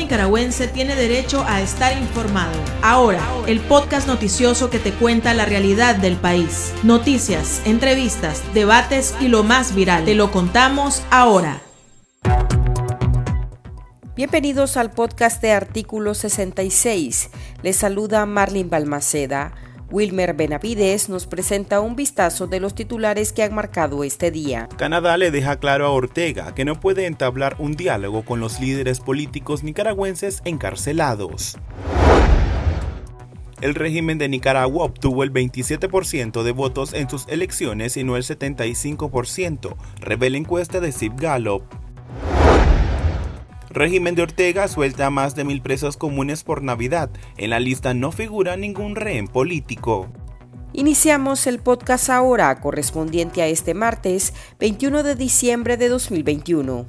nicaragüense tiene derecho a estar informado. Ahora, el podcast noticioso que te cuenta la realidad del país. Noticias, entrevistas, debates y lo más viral. Te lo contamos ahora. Bienvenidos al podcast de Artículo 66. Les saluda Marlene Balmaceda. Wilmer Benavides nos presenta un vistazo de los titulares que han marcado este día. Canadá le deja claro a Ortega que no puede entablar un diálogo con los líderes políticos nicaragüenses encarcelados. El régimen de Nicaragua obtuvo el 27% de votos en sus elecciones y no el 75%, revela encuesta de Zip Gallup. Régimen de Ortega suelta a más de 1,000 presos comunes por Navidad. En la lista no figura ningún rehén político. Iniciamos el podcast ahora, correspondiente a este martes 21 de diciembre de 2021.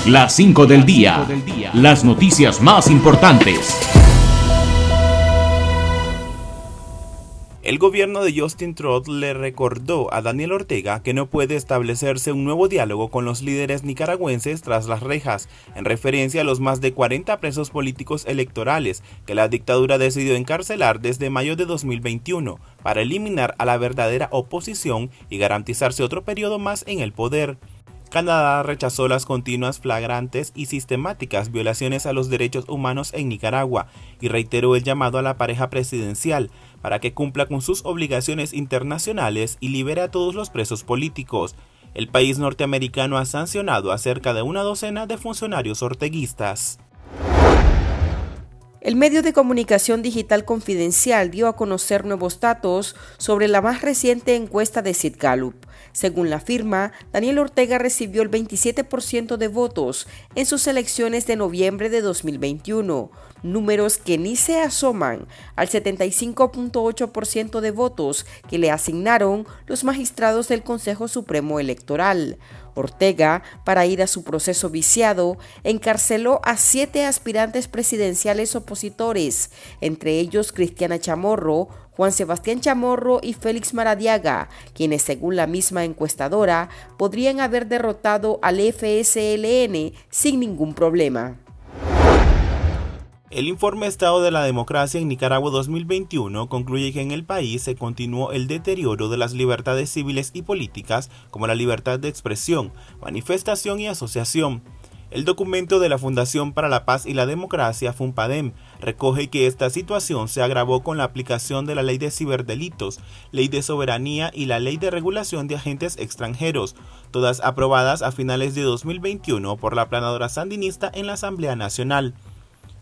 Las 5 del día. Las noticias más importantes. El gobierno de Justin Trudeau le recordó a Daniel Ortega que no puede establecerse un nuevo diálogo con los líderes nicaragüenses tras las rejas, en referencia a los más de 40 presos políticos electorales que la dictadura decidió encarcelar desde mayo de 2021 para eliminar a la verdadera oposición y garantizarse otro periodo más en el poder. Canadá rechazó las continuas, flagrantes y sistemáticas violaciones a los derechos humanos en Nicaragua y reiteró el llamado a la pareja presidencial para que cumpla con sus obligaciones internacionales y libere a todos los presos políticos. El país norteamericano ha sancionado a cerca de una docena de funcionarios orteguistas. El medio de comunicación digital Confidencial dio a conocer nuevos datos sobre la más reciente encuesta de Zip Gallup. Según la firma, Daniel Ortega recibió el 27% de votos en sus elecciones de noviembre de 2021, números que ni se asoman al 75.8% de votos que le asignaron los magistrados del Consejo Supremo Electoral. Ortega, para ir a su proceso viciado, encarceló a 7 aspirantes presidenciales opositores, entre ellos Cristiana Chamorro, Juan Sebastián Chamorro y Félix Maradiaga, quienes según la misma encuestadora podrían haber derrotado al FSLN sin ningún problema. El informe Estado de la Democracia en Nicaragua 2021 concluye que en el país se continuó el deterioro de las libertades civiles y políticas como la libertad de expresión, manifestación y asociación. El documento de la Fundación para la Paz y la Democracia, FUNPADEM, recoge que esta situación se agravó con la aplicación de la Ley de Ciberdelitos, Ley de Soberanía y la Ley de Regulación de Agentes Extranjeros, todas aprobadas a finales de 2021 por la planadora sandinista en la Asamblea Nacional.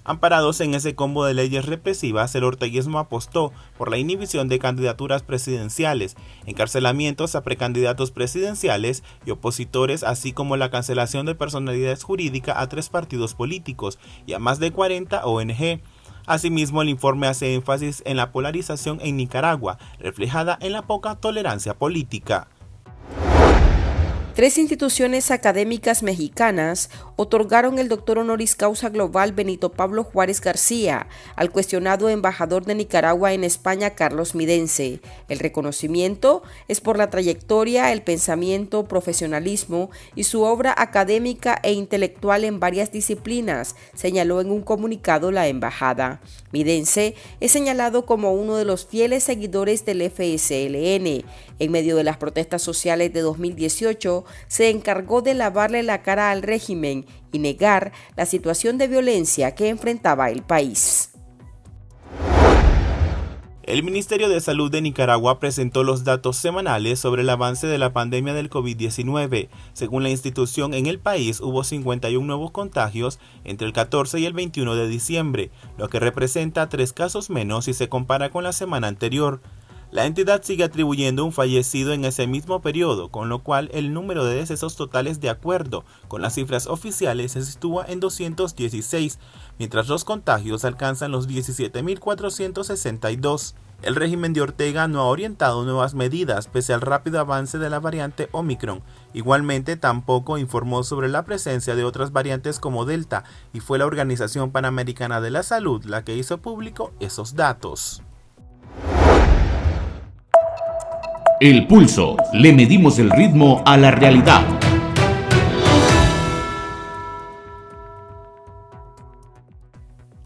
Amparados en ese combo de leyes represivas, el orteguismo apostó por la inhibición de candidaturas presidenciales, encarcelamientos a precandidatos presidenciales y opositores, así como la cancelación de personalidades jurídicas a 3 partidos políticos y a más de 40 ONG. Asimismo, el informe hace énfasis en la polarización en Nicaragua, reflejada en la poca tolerancia política. 3 instituciones académicas mexicanas otorgaron el doctor honoris causa global Benito Pablo Juárez García al cuestionado embajador de Nicaragua en España Carlos Midense. El reconocimiento es por la trayectoria, el pensamiento, profesionalismo y su obra académica e intelectual en varias disciplinas, señaló en un comunicado la embajada. Midense es señalado como uno de los fieles seguidores del FSLN. En medio de las protestas sociales de 2018, se encargó de lavarle la cara al régimen y negar la situación de violencia que enfrentaba el país. El Ministerio de Salud de Nicaragua presentó los datos semanales sobre el avance de la pandemia del COVID-19. Según la institución, en el país hubo 51 nuevos contagios entre el 14 y el 21 de diciembre, lo que representa 3 casos menos si se compara con la semana anterior. La entidad sigue atribuyendo un fallecido en ese mismo periodo, con lo cual el número de decesos totales de acuerdo con las cifras oficiales se sitúa en 216, mientras los contagios alcanzan los 17.462. El régimen de Ortega no ha orientado nuevas medidas pese al rápido avance de la variante Omicron. Igualmente, tampoco informó sobre la presencia de otras variantes como Delta, y fue la Organización Panamericana de la Salud la que hizo público esos datos. El Pulso. Le medimos el ritmo a la realidad.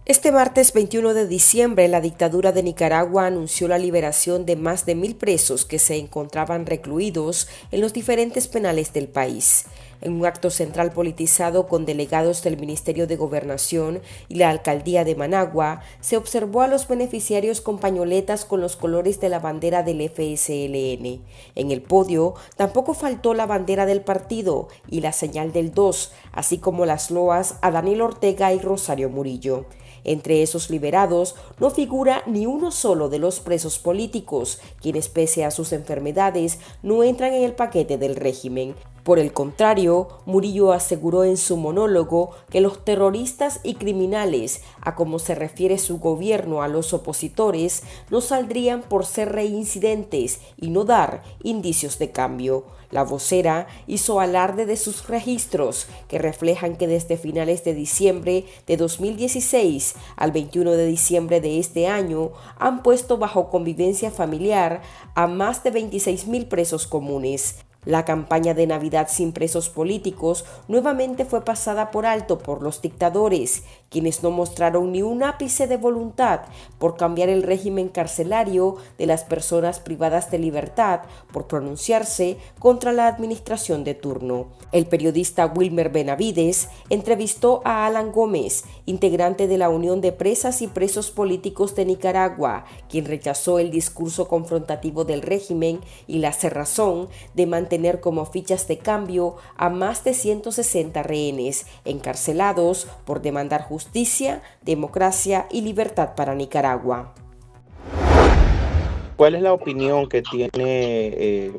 Este martes 21 de diciembre, la dictadura de Nicaragua anunció la liberación de más de 1.000 presos que se encontraban recluidos en los diferentes penales del país. En un acto central politizado con delegados del Ministerio de Gobernación y la Alcaldía de Managua, se observó a los beneficiarios con pañoletas con los colores de la bandera del FSLN. En el podio tampoco faltó la bandera del partido y la señal del 2, así como las loas a Daniel Ortega y Rosario Murillo. Entre esos liberados no figura ni uno solo de los presos políticos, quienes pese a sus enfermedades no entran en el paquete del régimen. Por el contrario, Murillo aseguró en su monólogo que los terroristas y criminales, a como se refiere su gobierno a los opositores, no saldrían por ser reincidentes y no dar indicios de cambio. La vocera hizo alarde de sus registros, que reflejan que desde finales de diciembre de 2016 al 21 de diciembre de este año han puesto bajo convivencia familiar a más de 26.000 presos comunes. La campaña de Navidad sin presos políticos nuevamente fue pasada por alto por los dictadores, quienes no mostraron ni un ápice de voluntad por cambiar el régimen carcelario de las personas privadas de libertad por pronunciarse contra la administración de turno. El periodista Wilmer Benavides entrevistó a Alan Gómez, integrante de la Unión de Presas y Presos Políticos de Nicaragua, quien rechazó el discurso confrontativo del régimen y la cerrazón de mantener como fichas de cambio a más de 160 rehenes encarcelados por demandar justicia, democracia y libertad para Nicaragua. ¿Cuál es la opinión que tiene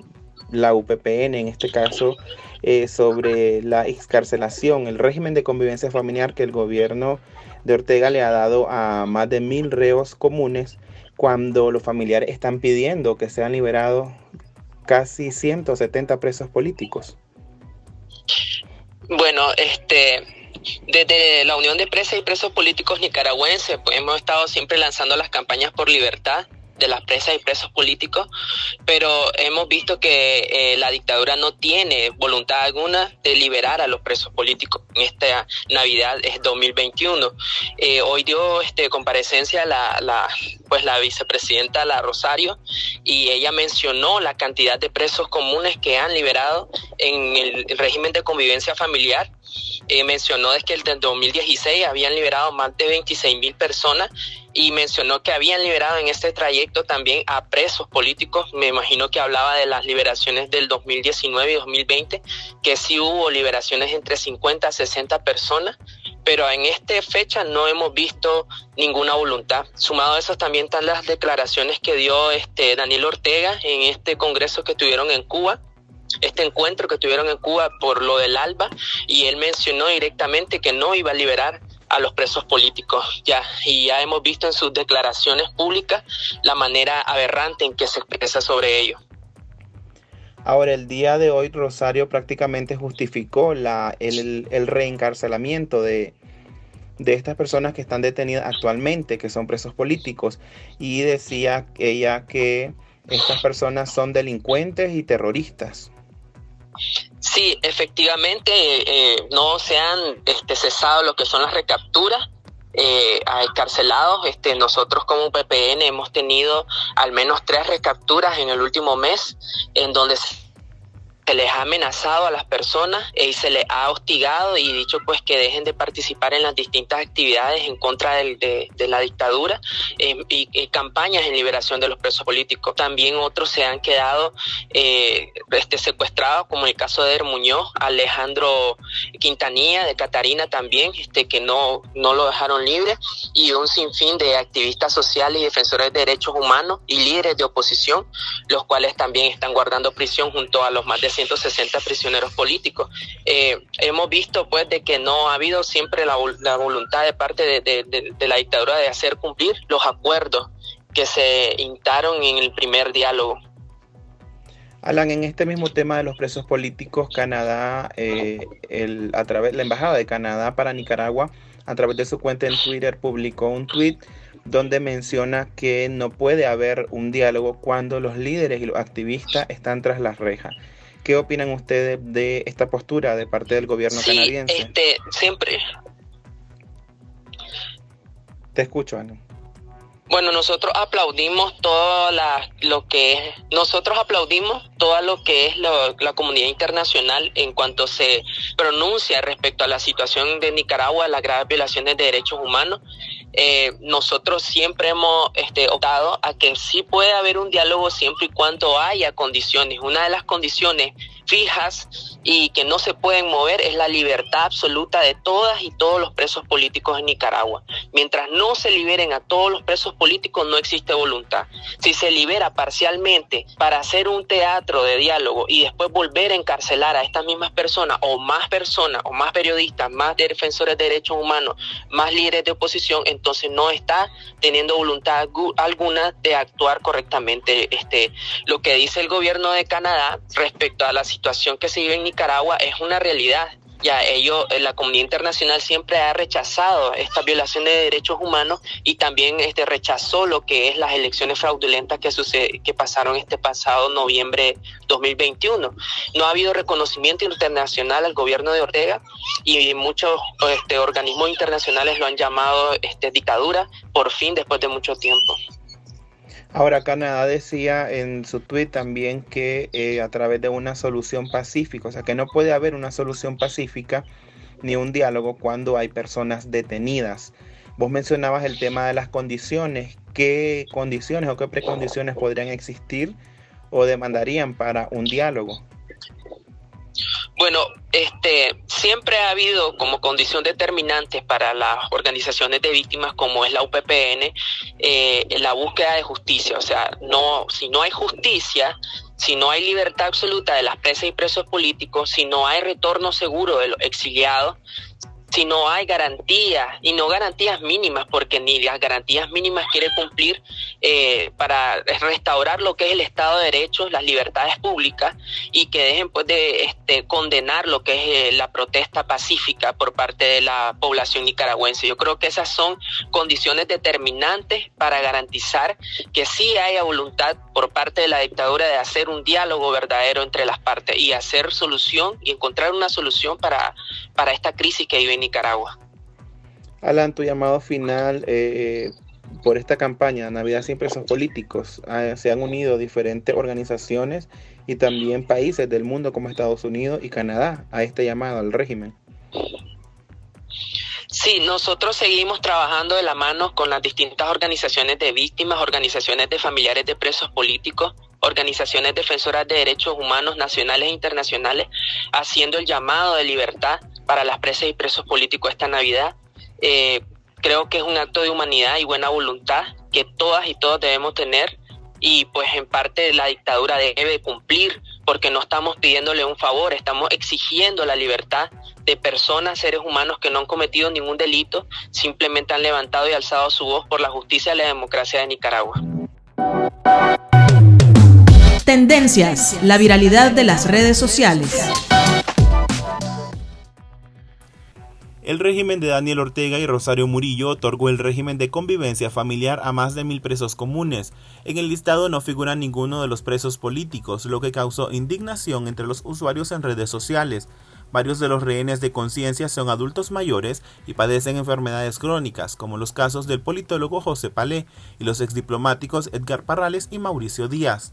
la UPPN en este caso sobre la excarcelación, el régimen de convivencia familiar que el gobierno de Ortega le ha dado a más de 1.000 reos comunes, cuando los familiares están pidiendo que sean liberados casi 170 presos políticos? Bueno, desde la Unión de Presas y Presos Políticos Nicaragüenses, pues hemos estado siempre lanzando las campañas por libertad de las presas y presos políticos, pero hemos visto que la dictadura no tiene voluntad alguna de liberar a los presos políticos en esta Navidad 2021. Hoy dio comparecencia la vicepresidenta La Rosario, y ella mencionó la cantidad de presos comunes que han liberado en el régimen de convivencia familiar. Mencionó que desde el 2016 habían liberado más de 26.000 personas, y mencionó que habían liberado en este trayecto también a presos políticos. Me imagino que hablaba de las liberaciones del 2019 y 2020, que sí hubo liberaciones entre 50 a 60 personas, pero en esta fecha no hemos visto ninguna voluntad. Sumado a eso también están las declaraciones que dio Daniel Ortega en este congreso que tuvieron en Cuba, este encuentro que tuvieron en Cuba por lo del ALBA, y él mencionó directamente que no iba a liberar a los presos políticos ya hemos visto en sus declaraciones públicas la manera aberrante en que se expresa sobre ello. Ahora, el día de hoy Rosario prácticamente justificó el reencarcelamiento de estas personas que están detenidas actualmente, que son presos políticos, y decía ella que estas personas son delincuentes y terroristas. Sí, efectivamente, no se han cesado lo que son las recapturas a encarcelados. Nosotros como UPPN hemos tenido al menos 3 recapturas en el último mes, en donde se les ha amenazado a las personas y se les ha hostigado y dicho pues que dejen de participar en las distintas actividades en contra de la dictadura y campañas en liberación de los presos políticos. También otros se han quedado secuestrados, como el caso de Muñoz, Alejandro Quintanilla, de Catarina también, que no lo dejaron libre, y un sinfín de activistas sociales y defensores de derechos humanos y líderes de oposición, los cuales también están guardando prisión junto a los más de 160 prisioneros políticos. Hemos visto pues de que no ha habido siempre la voluntad de parte de la dictadura de hacer cumplir los acuerdos que se instaron en el primer diálogo. Alan, en este mismo tema de los presos políticos, Canadá, la Embajada de Canadá para Nicaragua, a través de su cuenta en Twitter, publicó un tweet donde menciona que no puede haber un diálogo cuando los líderes y los activistas están tras las rejas. ¿Qué opinan ustedes de esta postura de parte del gobierno canadiense? Te escucho, Ana. Bueno, nosotros aplaudimos todo lo que es la comunidad internacional en cuanto se pronuncia respecto a la situación de Nicaragua, las graves violaciones de derechos humanos. Nosotros siempre hemos optado a que sí puede haber un diálogo siempre y cuando haya condiciones. Una de las condiciones fijas y que no se pueden mover es la libertad absoluta de todas y todos los presos políticos en Nicaragua. Mientras no se liberen a todos los presos políticos, no existe voluntad. Si se libera parcialmente para hacer un teatro de diálogo y después volver a encarcelar a estas mismas personas, o más periodistas, más defensores de derechos humanos, más líderes de oposición, entonces no está teniendo voluntad alguna de actuar correctamente. Lo que dice el gobierno de Canadá respecto a la situación que se vive en Nicaragua es una realidad. Ya la comunidad internacional siempre ha rechazado esta violación de derechos humanos y también rechazó lo que es las elecciones fraudulentas que pasaron este pasado noviembre 2021. No ha habido reconocimiento internacional al gobierno de Ortega y muchos organismos internacionales lo han llamado dictadura, por fin, después de mucho tiempo. Ahora, Canadá decía en su tuit también que a través de una solución pacífica, o sea que no puede haber una solución pacífica ni un diálogo cuando hay personas detenidas. Vos mencionabas el tema de las condiciones. ¿Qué condiciones o qué precondiciones podrían existir o demandarían para un diálogo? Bueno, siempre ha habido como condición determinante para las organizaciones de víctimas, como es la UPPN, la búsqueda de justicia. O sea, si no hay justicia, si no hay libertad absoluta de las presas y presos políticos, si no hay retorno seguro de los exiliados, si no hay garantías, y no garantías mínimas, porque ni las garantías mínimas quiere cumplir para restaurar lo que es el Estado de Derecho, las libertades públicas, y que dejen pues de condenar lo que es la protesta pacífica por parte de la población nicaragüense. Yo creo que esas son condiciones determinantes para garantizar que sí haya voluntad por parte de la dictadura de hacer un diálogo verdadero entre las partes y hacer solución y encontrar una solución para esta crisis que vive en Nicaragua. Alan, tu llamado final por esta campaña Navidad sin presos políticos. Se han unido diferentes organizaciones y también países del mundo como Estados Unidos y Canadá a este llamado al régimen. Sí, nosotros seguimos trabajando de la mano con las distintas organizaciones de víctimas, organizaciones de familiares de presos políticos, organizaciones defensoras de derechos humanos nacionales e internacionales, haciendo el llamado de libertad para las presas y presos políticos esta Navidad. Creo que es un acto de humanidad y buena voluntad que todas y todos debemos tener, y pues en parte la dictadura debe cumplir, porque no estamos pidiéndole un favor, estamos exigiendo la libertad de personas, seres humanos que no han cometido ningún delito, simplemente han levantado y alzado su voz por la justicia y la democracia de Nicaragua. Tendencias, la viralidad de las redes sociales. El régimen de Daniel Ortega y Rosario Murillo otorgó el régimen de convivencia familiar a más de 1,000 presos comunes. En el listado no figura ninguno de los presos políticos, lo que causó indignación entre los usuarios en redes sociales. Varios de los rehenes de conciencia son adultos mayores y padecen enfermedades crónicas, como los casos del politólogo José Palé y los exdiplomáticos Edgar Parrales y Mauricio Díaz.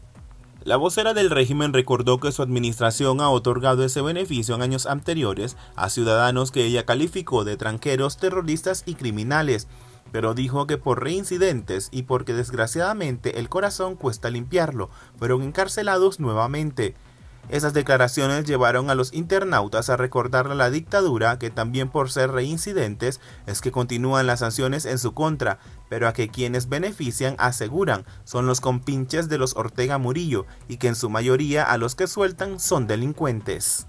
La vocera del régimen recordó que su administración ha otorgado ese beneficio en años anteriores a ciudadanos que ella calificó de tranqueros, terroristas y criminales, pero dijo que por reincidentes y porque desgraciadamente el corazón cuesta limpiarlo, fueron encarcelados nuevamente. Esas declaraciones llevaron a los internautas a recordarle a la dictadura que también por ser reincidentes es que continúan las sanciones en su contra, pero a que quienes benefician, aseguran, son los compinches de los Ortega Murillo y que en su mayoría a los que sueltan son delincuentes.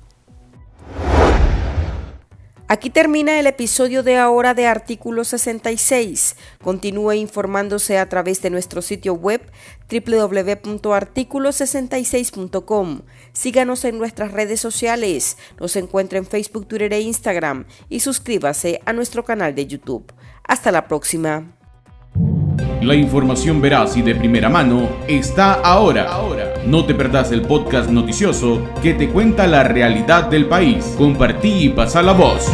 Aquí termina el episodio de ahora de Artículo 66. Continúe informándose a través de nuestro sitio web www.articulo66.com. Síganos en nuestras redes sociales. Nos encuentra en Facebook, Twitter e Instagram. Y suscríbase a nuestro canal de YouTube. Hasta la próxima. La información veraz y de primera mano está ahora. No te perdás el podcast noticioso que te cuenta la realidad del país. Compartí y pasa la voz.